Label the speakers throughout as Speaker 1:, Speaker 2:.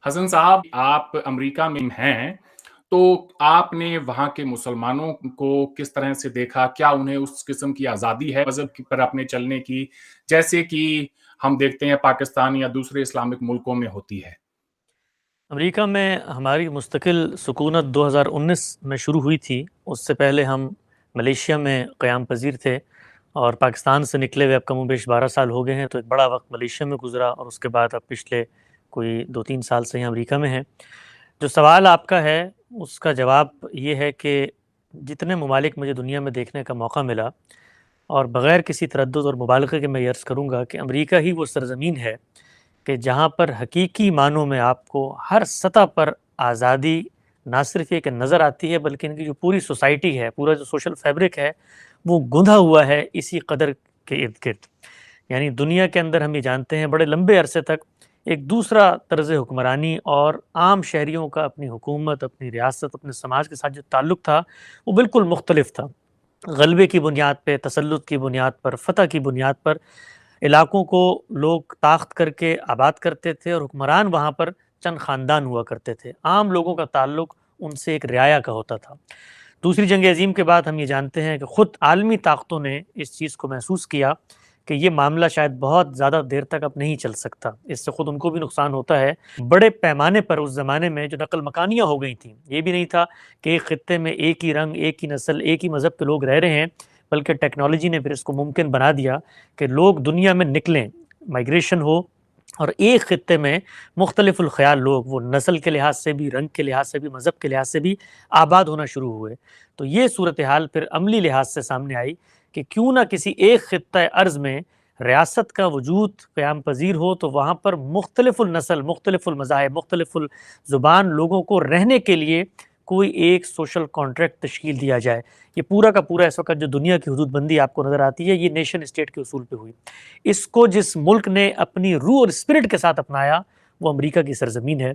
Speaker 1: हसन साहब, आप अमेरिका में हैं, तो आपने वहाँ के मुसलमानों को किस तरह से देखा? क्या उन्हें उस किस्म की आज़ादी है मज़हब की पर अपने चलने की, जैसे कि हम देखते हैं पाकिस्तान या दूसरे इस्लामिक मुल्कों में होती है?
Speaker 2: अमेरिका में हमारी मुस्तकिल सुकूनत 2019 में शुरू हुई थी। उससे पहले हम मलेशिया में क़याम पज़ीर थे और पाकिस्तान से निकले हुए अब कमोबेश 12 साल हो गए हैं, तो एक बड़ा वक्त मलेशिया में गुज़रा और उसके बाद अब पिछले कोई 2-3 साल से यहाँ अमेरिका में हैं। जो सवाल आपका है, उसका जवाब ये है कि जितने ममालिक मुझे दुनिया में देखने का मौका मिला और बग़ैर किसी तरद्दुद और मुबालग़े के मैं ये अर्ज़ करूँगा कि अमेरिका ही वो सरज़मीन है कि जहाँ पर हकीकी मानों में आपको हर सतह पर आज़ादी ना सिर्फ ये कि नज़र आती है, बल्कि इनकी जो पूरी सोसाइटी है, पूरा जो सोशल फैब्रिक है, वो गुंधा हुआ है इसी कदर के इर्द-गिर्द। यानी दुनिया के अंदर हम ये जानते हैं बड़े लंबे अरसे तक एक दूसरा तर्ज़ हुक्मरानी और आम शहरियों का अपनी हुकूमत, अपनी रियासत, अपने समाज के साथ जो ताल्लुक़ था, वो बिल्कुल मुख्तलिफ था। ग़लबे की बुनियाद पे, तसल्लुत की बुनियाद पर, फ़तह की बुनियाद पर इलाकों को लोग ताख़्त करके आबाद करते थे और हुक्मरान वहाँ पर चंद ख़ानदान हुआ करते थे। आम लोगों का ताल्लुक़ उनसे एक रियाया का होता था। दूसरी जंग अज़ीम के बाद हम ये जानते हैं कि ख़ुद आलमी ताक़तों ने इस चीज़ को महसूस किया कि ये मामला शायद बहुत ज़्यादा देर तक अब नहीं चल सकता। इससे ख़ुद उनको भी नुकसान होता है। बड़े पैमाने पर उस ज़माने में जो नक़ल मकानियाँ हो गई थीं, ये भी नहीं था कि एक ख़ित्ते में एक ही रंग, एक ही नस्ल, एक ही मज़हब के लोग रह रहे हैं, बल्कि टेक्नोलॉजी ने फिर इसको मुमकिन बना दिया कि लोग दुनिया में निकलें, माइग्रेशन हो और एक ख़ित्ते में मुख्तलिफ़ुल ख़याल लोग वो नस्ल के लिहाज से भी, रंग के लिहाज से भी, मज़हब के लिहाज से भी आबाद होना शुरू हुए। तो ये सूरत हाल फिर अमली लिहाज से सामने आई कि क्यों ना किसी एक ख़ित्ता अर्ज़ में रियासत का वजूद क़याम पज़ीर हो, तो वहाँ पर मुख्तलिफ़ुल नस्ल, मुख्तलिफ़ुल मज़ाहिब, मुख्तलिफ़ुल ज़ुबान लोगों को रहने के लिए कोई एक सोशल कॉन्ट्रैक्ट तश्कील दिया जाए। ये पूरा का पूरा इस वक़्त जो दुनिया की हदूदबंदी आपको नज़र आती है, ये नेशन स्टेट के उसूल पे हुई। इसको जिस मुल्क ने अपनी रूह और स्पिरिट के साथ अपनाया, वो अमेरिका की सरज़मीन है।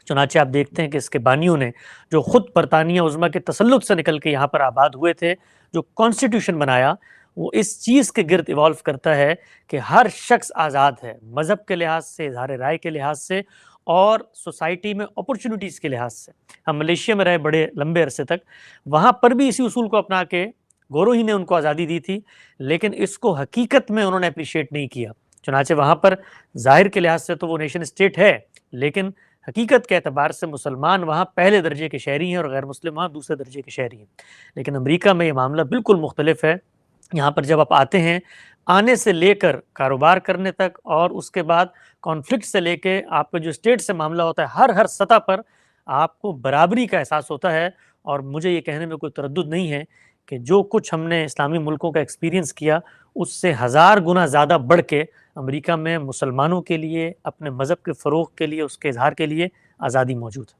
Speaker 2: चुनांचे आप देखते हैं कि इसके बानियों ने जो ख़ुद बरतानिया उज़्मा के तसल्लुत से निकल के यहाँ पर आबाद हुए थे, जो कॉन्स्टिट्यूशन बनाया, वो इस चीज़ के गिर्द इवॉल्व करता है कि हर शख्स आज़ाद है, मज़हब के लिहाज से, इज़हार राय के लिहाज से और सोसाइटी में अपॉर्चुनिटीज़ के लिहाज से। हम मलेशिया में रहे बड़े लंबे अरसे तक, वहाँ पर भी इसी उसूल को अपना के गोरों ही ने उनको आज़ादी दी थी, लेकिन इसको हकीकत में उन्होंने एप्रिशिएट नहीं किया। चुनांचे वहाँ पर ज़ाहिर के लिहाज से तो वो नेशन स्टेट है, लेकिन हकीकत के एतबार से मुसलमान वहाँ पहले दर्जे के शहरी हैं और गैर मुस्लिम वहाँ दूसरे दर्जे के शहरी हैं। लेकिन अमेरिका में ये मामला बिल्कुल मुख्तलिफ है। यहाँ पर जब आप आते हैं, आने से लेकर कारोबार करने तक और उसके बाद कॉन्फ्लिक्ट से लेके आपका जो स्टेट से मामला होता है, हर सतह पर आपको बराबरी का एहसास होता है। और मुझे ये कहने में कोई तरद्दुद नहीं है कि जो कुछ हमने इस्लामी मुल्कों का एक्सपीरियंस किया, उससे 1000 गुना ज़्यादा बढ़ के अमेरिका में मुसलमानों के लिए, अपने मज़हब के फ़रोग़ के लिए, उसके इज़हार के लिए आज़ादी मौजूद है।